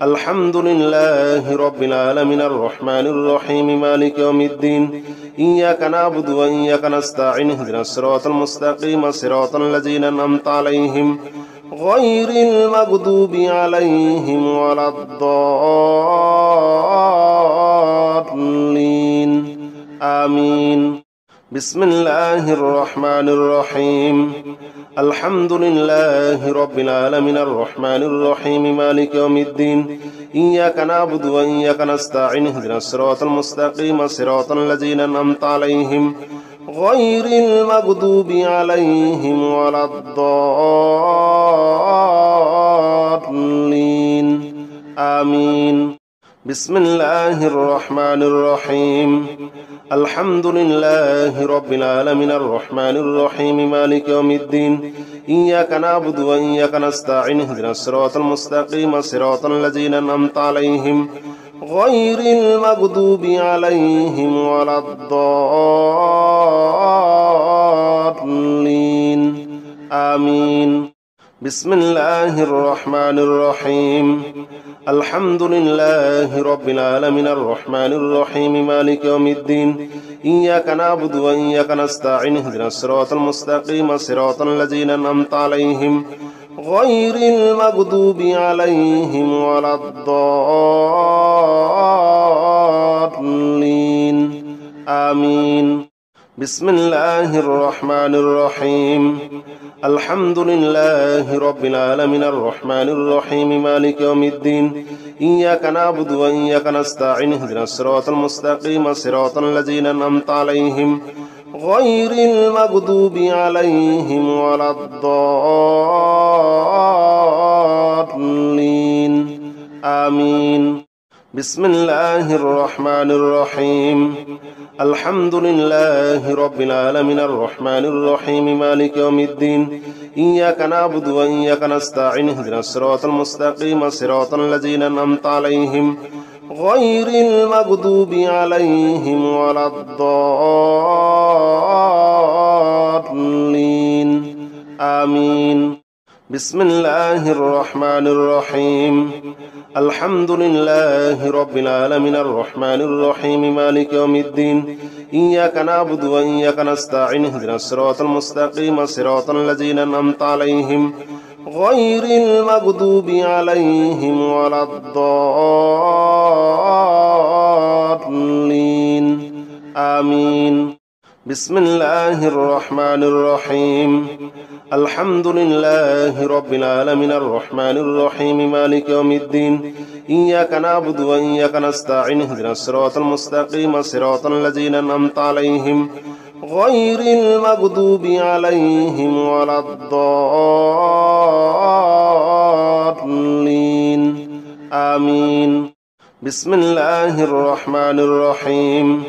الحمد لله رب العالمين الرحمن الرحيم مالك يوم الدين إياك نعبد وإياك نستعين اهدنا الصراط المستقيم صراط الذين أنعمت عليهم غير المغضوب عليهم ولا الضالين آمين بسم الله الرحمن الرحيم الحمد لله رب العالمين الرحمن الرحيم مالك يوم الدين إياك نعبد وإياك نستعين اهدنا الصراط المستقيم صراط الذين أنعمت عليهم غير المغضوب عليهم ولا الضالين آمين بسم الله الرحمن الرحيم الحمد لله رب العالمين الرحمن الرحيم مالك يوم الدين إياك نعبد وإياك نستعين اهدنا الصراط المستقيم صراط الذين أنعمت عليهم غير المغضوب عليهم ولا الضالين آمين بسم الله الرحمن الرحيم الحمد لله رب العالمين الرحمن الرحيم مالك يوم الدين إياك نعبد وإياك نستعين اهدنا الصراط المستقيم صراط الذين أنعمت عليهم غير المغضوب عليهم ولا الضالين آمين بسم الله الرحمن الرحيم الحمد لله رب العالمين الرحمن الرحيم مالك يوم الدين إياك نعبد وإياك نستعين اهدنا الصراط المستقيم صراط الذين أنعمت عليهم غير المغضوب عليهم ولا الضالين آمين بسم الله الرحمن الرحيم الحمد لله رب العالمين الرحمن الرحيم مالك يوم الدين إياك نعبد وإياك نستعين اهدنا الصراط المستقيم صراط الذين أنعمت عليهم غير المغضوب عليهم ولا الضالين آمين بسم الله الرحمن الرحيم الحمد لله رب العالمين الرحمن الرحيم مالك يوم الدين إياك نعبد وإياك نستعين اهدنا الصراط المستقيم صراط الذين أنعمت عليهم غير المغضوب عليهم ولا الضالين آمين. بسم الله الرحمن الرحيم. الحمد لله رب العالمين الرحمن الرحيم مالك يوم الدين إياك نعبد وإياك نستعين اهدنا الصراط المستقيم صراط الذين أنعمت عليهم غير المغضوب عليهم ولا الضالين آمين. بسم الله الرحمن الرحيم.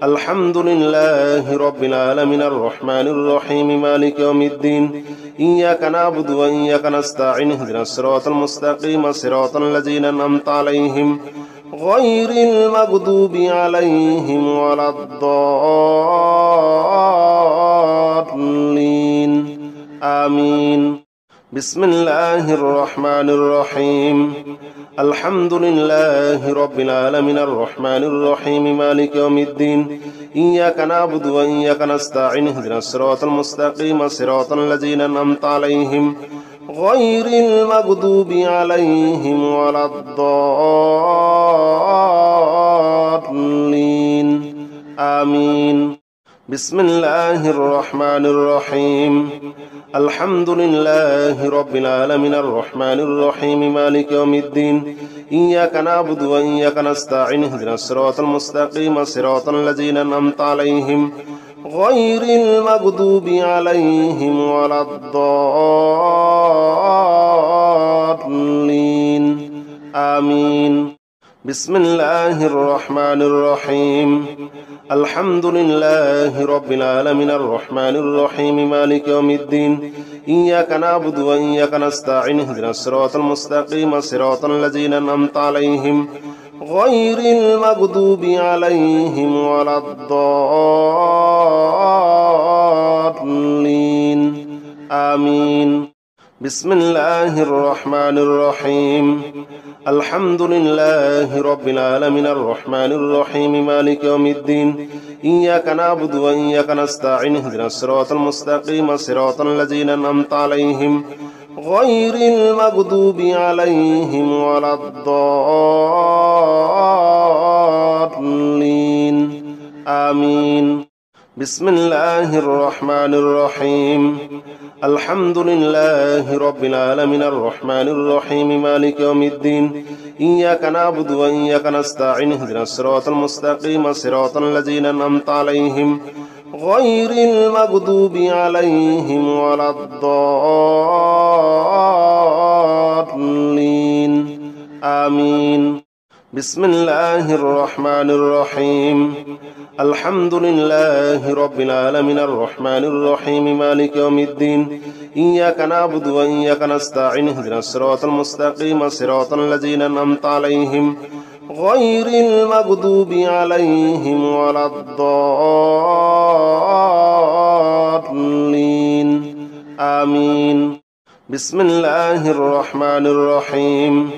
الحمد لله رب العالمين الرحمن الرحيم مالك يوم الدين إياك نعبد وإياك نستعين اهدنا الصراط المستقيم صراط الذين أنعمت عليهم غير المغضوب عليهم ولا الضالين آمين. بسم الله الرحمن الرحيم. الحمد لله رب العالمين الرحمن الرحيم مالك يوم الدين إياك نعبد وإياك نستعين اهدنا الصراط المستقيم صراط الذين أنعمت عليهم غير المغضوب عليهم ولا الضالين آمين. بسم الله الرحمن الرحيم. الحمد لله رب العالمين الرحمن الرحيم مالك يوم الدين إياك نعبد وإياك نستعين اهدنا الصراط المستقيم صراط الذين أنعمت عليهم غير المغضوب عليهم ولا الضالين آمين. بسم الله الرحمن الرحيم. الحمد لله رب العالمين الرحمن الرحيم مالك يوم الدين إياك نعبد وإياك نستعين اهدنا الصراط المستقيم صراط الذين أنعمت عليهم غير المغضوب عليهم ولا الضالين آمين. بسم الله الرحمن الرحيم. الحمد لله رب العالمين الرحمن الرحيم مالك يوم الدين إياك نعبد وإياك نستعين اهدنا الصراط المستقيم صراط الذين أنعمت عليهم غير المغضوب عليهم ولا الضالين آمين. بسم الله الرحمن الرحيم. الحمد لله رب العالمين الرحمن الرحيم مالك يوم الدين إياك نعبد وإياك نستعين اهدنا الصراط المستقيم صراط الذين أنعمت عليهم غير المغضوب عليهم ولا الضالين آمين. بسم الله الرحمن الرحيم. الحمد لله رب العالمين الرحمن الرحيم مالك يوم الدين إياك نعبد وإياك نستعين اهدنا الصراط المستقيم صراط الذين أنعمت عليهم غير المغضوب عليهم ولا الضالين آمين. بسم الله الرحمن الرحيم.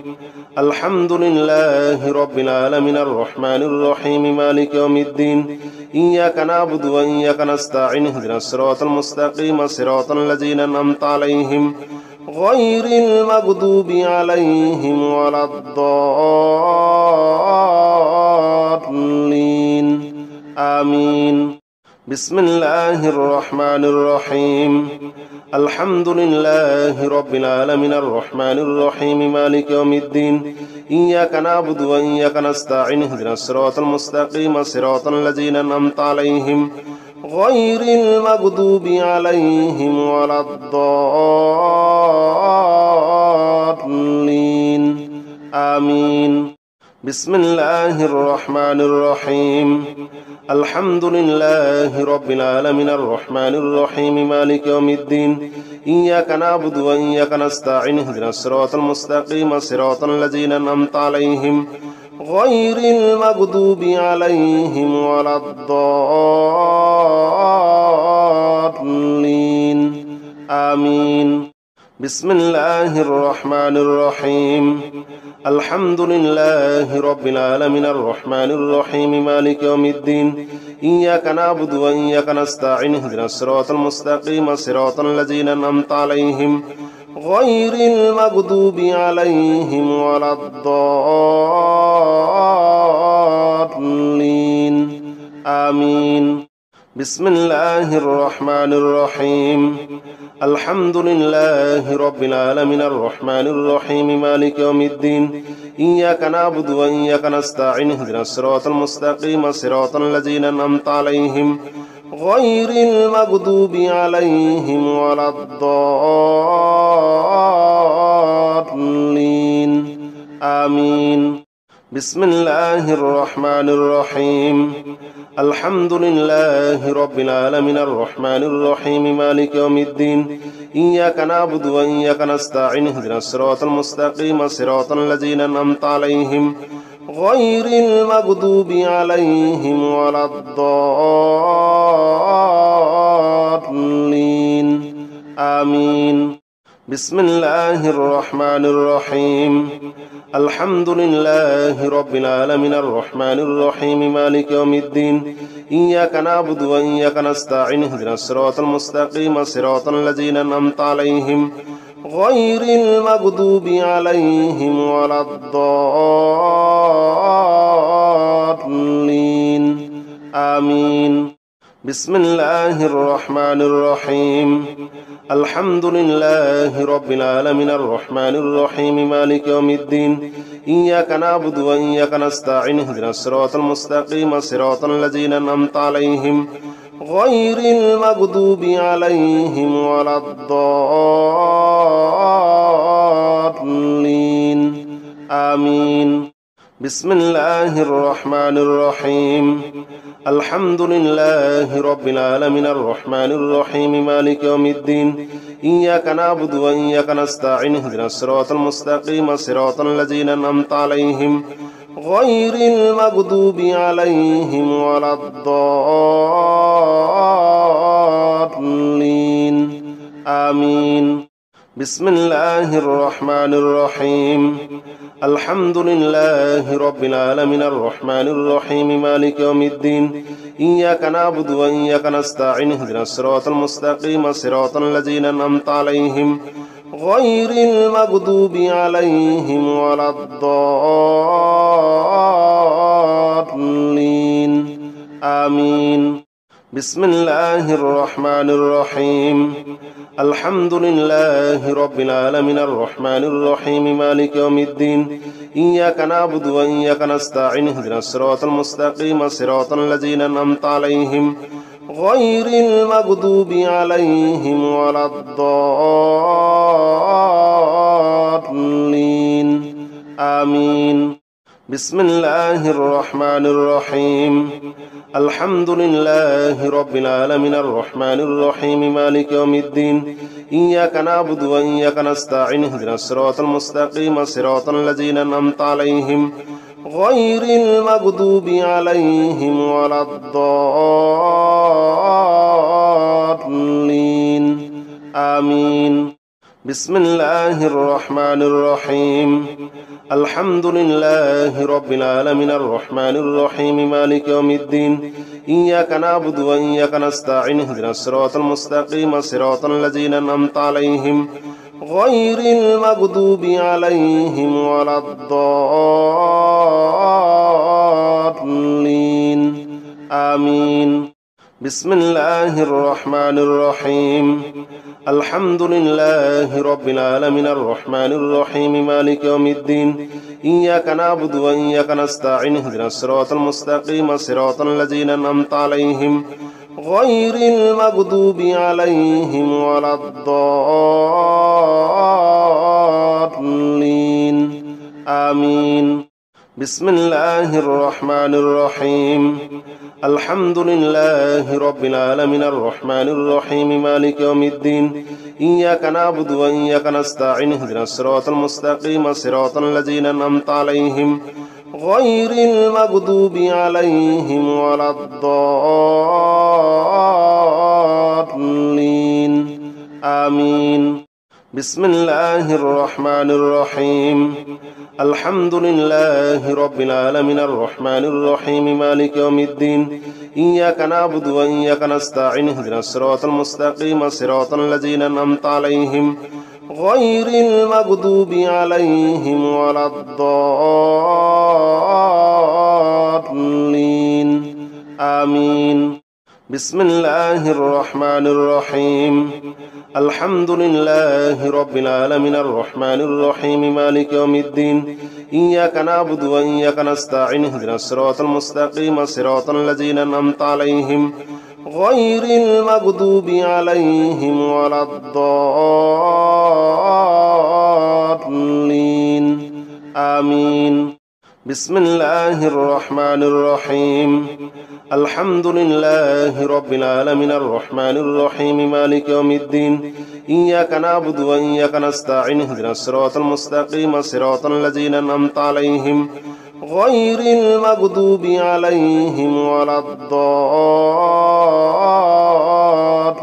الحمد لله رب العالمين الرحمن الرحيم مالك يوم الدين إياك نعبد وإياك نستعين اهدنا الصراط المستقيم صراط الذين أنعمت عليهم غير المغضوب عليهم ولا الضالين آمين. بسم الله الرحمن الرحيم. الحمد لله رب العالمين الرحمن الرحيم مالك يوم الدين إياك نعبد وإياك نستعين اهدنا الصراط المستقيم صراط الذين أنعمت عليهم غير المغضوب عليهم ولا الضالين آمين. بسم الله الرحمن الرحيم. الحمد لله رب العالمين الرحمن الرحيم مالك يوم الدين إياك نعبد وإياك نستعين اهدنا الصراط المستقيم صراط الذين أنعمت عليهم غير المغضوب عليهم ولا الضالين آمين. بسم الله الرحمن الرحيم. الحمد لله رب العالمين الرحمن الرحيم مالك يوم الدين إياك نعبد وإياك نستعين اهدنا الصراط المستقيم صراط الذين أنعمت عليهم غير المغضوب عليهم ولا الضالين آمين بسم الله الرحمن الرحيم الحمد لله رب العالمين الرحمن الرحيم مالك يوم الدين إياك نعبد وإياك نستعين اهدنا الصراط المستقيم صراط الذين أنعمت عليهم غير المغضوب عليهم ولا الضالين آمين بسم الله الرحمن الرحيم الحمد لله رب العالمين الرحمن الرحيم مالك يوم الدين إياك نعبد وإياك نستعين اهدنا الصراط المستقيم صراط الذين أنعمت عليهم غير المغضوب عليهم ولا الضالين آمين بسم الله الرحمن الرحيم الحمد لله رب العالمين الرحمن الرحيم مالك يوم الدين إياك نعبد وإياك نستعين اهدنا الصراط المستقيم صراط الذين أنعمت عليهم غير المغضوب عليهم ولا الضالين آمين بسم الله الرحمن الرحيم الحمد لله رب العالمين الرحمن الرحيم مالك يوم الدين إياك نعبد وإياك نستعين اهدنا الصراط المستقيم صراط الذين أنعمت عليهم غير المغضوب عليهم ولا الضالين آمين بسم الله الرحمن الرحيم الحمد لله رب العالمين الرحمن الرحيم مالك يوم الدين إياك نعبد وإياك نستعين اهدنا الصراط المستقيم صراط الذين أنعمت عليهم غير المغضوب عليهم ولا الضالين آمين بسم الله الرحمن الرحيم الحمد لله رب العالمين الرحمن الرحيم مالك يوم الدين إياك نعبد وإياك نستعين اهدنا الصراط المستقيم صراط الذين أنعمت عليهم غير المغضوب عليهم ولا الضالين آمين بسم الله الرحمن الرحيم الحمد لله رب العالمين الرحمن الرحيم مالك يوم الدين إياك نعبد وإياك نستعين اهدنا الصراط المستقيم صراط الذين أنعمت عليهم غير المغضوب عليهم ولا الضالين آمين بسم الله الرحمن الرحيم الحمد لله رب العالمين الرحمن الرحيم مالك يوم الدين إياك نعبد وإياك نستعين اهدنا الصراط المستقيم صراط الذين أنعمت عليهم غير المغضوب عليهم ولا الضالين آمين بسم الله الرحمن الرحيم الحمد لله رب العالمين الرحمن الرحيم مالك يوم الدين إياك نعبد وإياك نستعين اهدنا الصراط المستقيم صراط الذين أنعمت عليهم غير المغضوب عليهم ولا الضالين آمين بسم الله الرحمن الرحيم الحمد لله رب العالمين الرحمن الرحيم مالك يوم الدين إياك نعبد وإياك نستعين اهدنا الصراط المستقيم صراط الذين أنعمت عليهم غير المغضوب عليهم ولا الضالين آمين بسم الله الرحمن الرحيم الحمد لله رب العالمين الرحمن الرحيم مالك يوم الدين إياك نعبد وإياك نستعين اهدنا الصراط المستقيم صراط الذين أنعمت عليهم غير المغضوب عليهم ولا الضالين آمين بسم الله الرحمن الرحيم الحمد لله رب العالمين الرحمن الرحيم مالك يوم الدين إياك نعبد وإياك نستعين اهدنا الصراط المستقيم صراط الذين أنعمت عليهم غير المغضوب عليهم ولا الضالين آمين بسم الله الرحمن الرحيم الحمد لله رب العالمين الرحمن الرحيم مالك يوم الدين إياك نعبد وإياك نستعين اهدنا الصراط المستقيم صراط الذين أنعمت عليهم غير المغضوب عليهم ولا الضالين آمين بسم الله الرحمن الرحيم الحمد لله رب العالمين الرحمن الرحيم مالك يوم الدين إياك نعبد وإياك نستعين اهدنا الصراط المستقيم صراط الذين أنعمت عليهم غير المغضوب عليهم ولا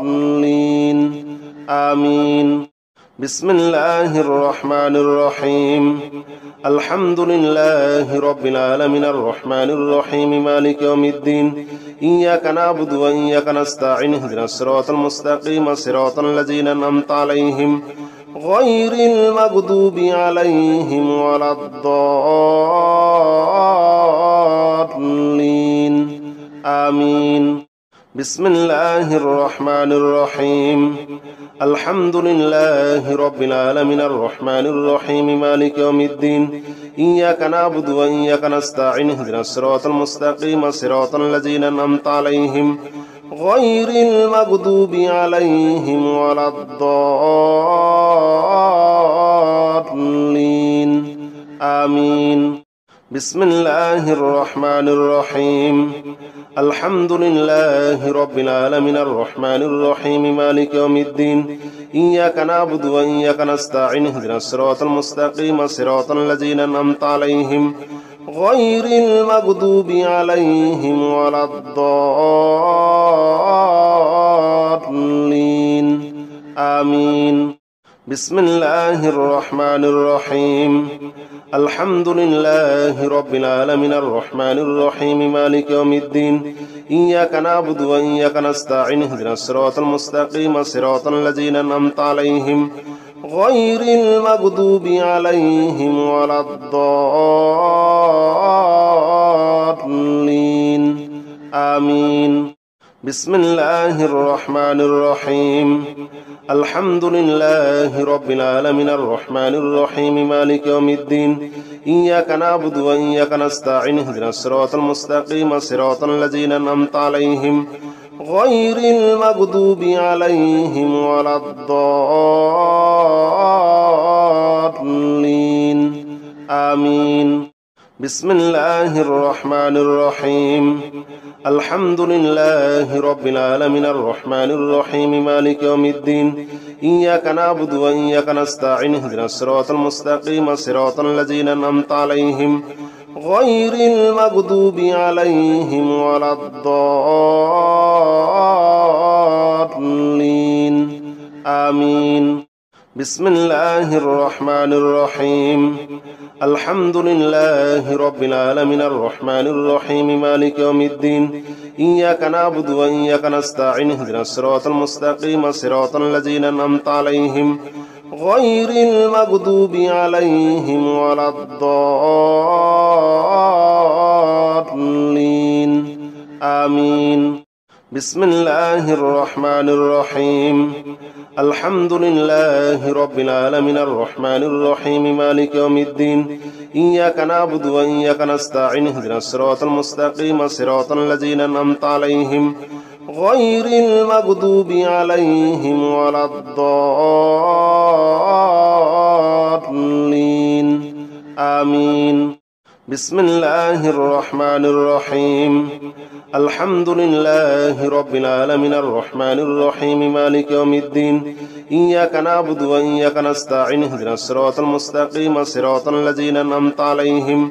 الضالين آمين بسم الله الرحمن الرحيم الحمد لله رب العالمين الرحمن الرحيم مالك يوم الدين إياك نعبد وإياك نستعين اهدنا الصراط المستقيم صراط الذين أنعمت عليهم غير المغضوب عليهم ولا الضالين آمين بسم الله الرحمن الرحيم الحمد لله رب العالمين الرحمن الرحيم مالك يوم الدين إياك نعبد وإياك نستعين اهدنا الصراط المستقيم صراط الذين أنعمت عليهم غير المغضوب عليهم ولا الضالين آمين بسم الله الرحمن الرحيم الحمد لله رب العالمين الرحمن الرحيم مالك يوم الدين إياك نعبد وإياك نستعين اهدنا الصراط المستقيم صراط الذين أنعمت عليهم غير المغضوب عليهم ولا الضالين آمين بسم الله الرحمن الرحيم الحمد لله رب العالمين الرحمن الرحيم مالك يوم الدين إياك نعبد وإياك نستعين اهدنا الصراط المستقيم صراط الذين أنعمت عليهم غير المغضوب عليهم ولا الضالين آمين بسم الله الرحمن الرحيم الحمد لله رب العالمين الرحمن الرحيم مالك يوم الدين إياك نعبد وإياك نستعين اهدنا الصراط المستقيم صراط الذين أنعمت عليهم غير المغضوب عليهم ولا الضالين آمين بسم الله الرحمن الرحيم الحمد لله رب العالمين الرحمن الرحيم مالك يوم الدين إياك نعبد وإياك نستعين اهدنا الصراط المستقيم صراط الذين أنعمت عليهم غير المغضوب عليهم ولا الضالين آمين بسم الله الرحمن الرحيم الحمد لله رب العالمين الرحمن الرحيم مالك يوم الدين إياك نعبد وإياك نستعين اهدنا الصراط المستقيم صراط الذين أنعمت عليهم غير المغضوب عليهم ولا الضالين آمين بسم الله الرحمن الرحيم الحمد لله رب العالمين الرحمن الرحيم مالك يوم الدين إياك نعبد وإياك نستعين اهدنا الصراط المستقيم صراط الذين أنعمت عليهم غير المغضوب عليهم ولا الضالين آمين بسم الله الرحمن الرحيم الحمد لله رب العالمين الرحمن الرحيم مالك يوم الدين إياك نعبد وإياك نستعين اهدنا الصراط المستقيم صراط الذين أنعمت عليهم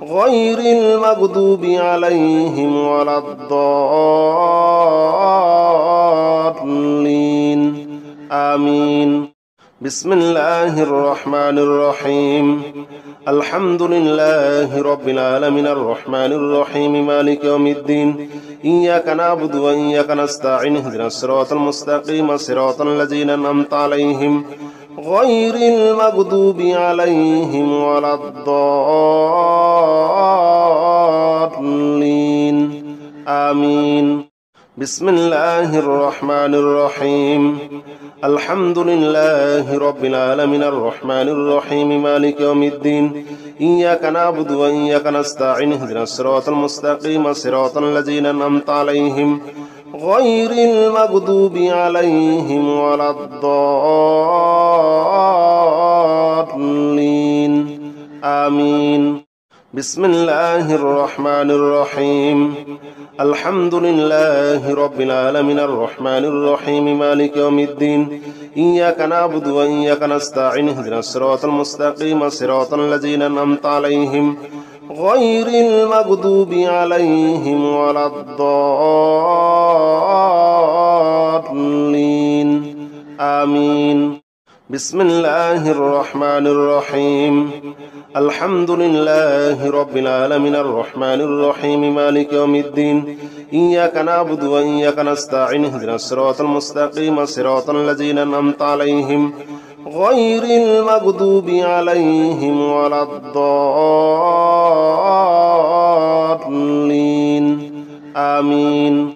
غير المغضوب عليهم ولا الضالين آمين بسم الله الرحمن الرحيم الحمد لله رب العالمين الرحمن الرحيم مالك يوم الدين إياك نعبد وإياك نستعين اهدنا الصراط المستقيم صراط الذين أنعمت عليهم غير المغضوب عليهم ولا الضالين آمين بسم الله الرحمن الرحيم الحمد لله رب العالمين الرحمن الرحيم مالك يوم الدين إياك نعبد وإياك نستعين اهدنا الصراط المستقيم صراط الذين أنعمت عليهم غير المغضوب عليهم ولا الضالين آمين بسم الله الرحمن الرحيم الحمد لله رب العالمين الرحمن الرحيم مالك يوم الدين إياك نعبد وإياك نستعين اهدنا الصراط المستقيم صراط الذين أنعمت عليهم غير المغضوب عليهم ولا الضالين آمين بسم الله الرحمن الرحيم الحمد لله رب العالمين الرحمن الرحيم مالك يوم الدين إياك نعبد وإياك نستعين اهدنا الصراط المستقيم صراط الذين أنعمت عليهم غير المغضوب عليهم ولا الضالين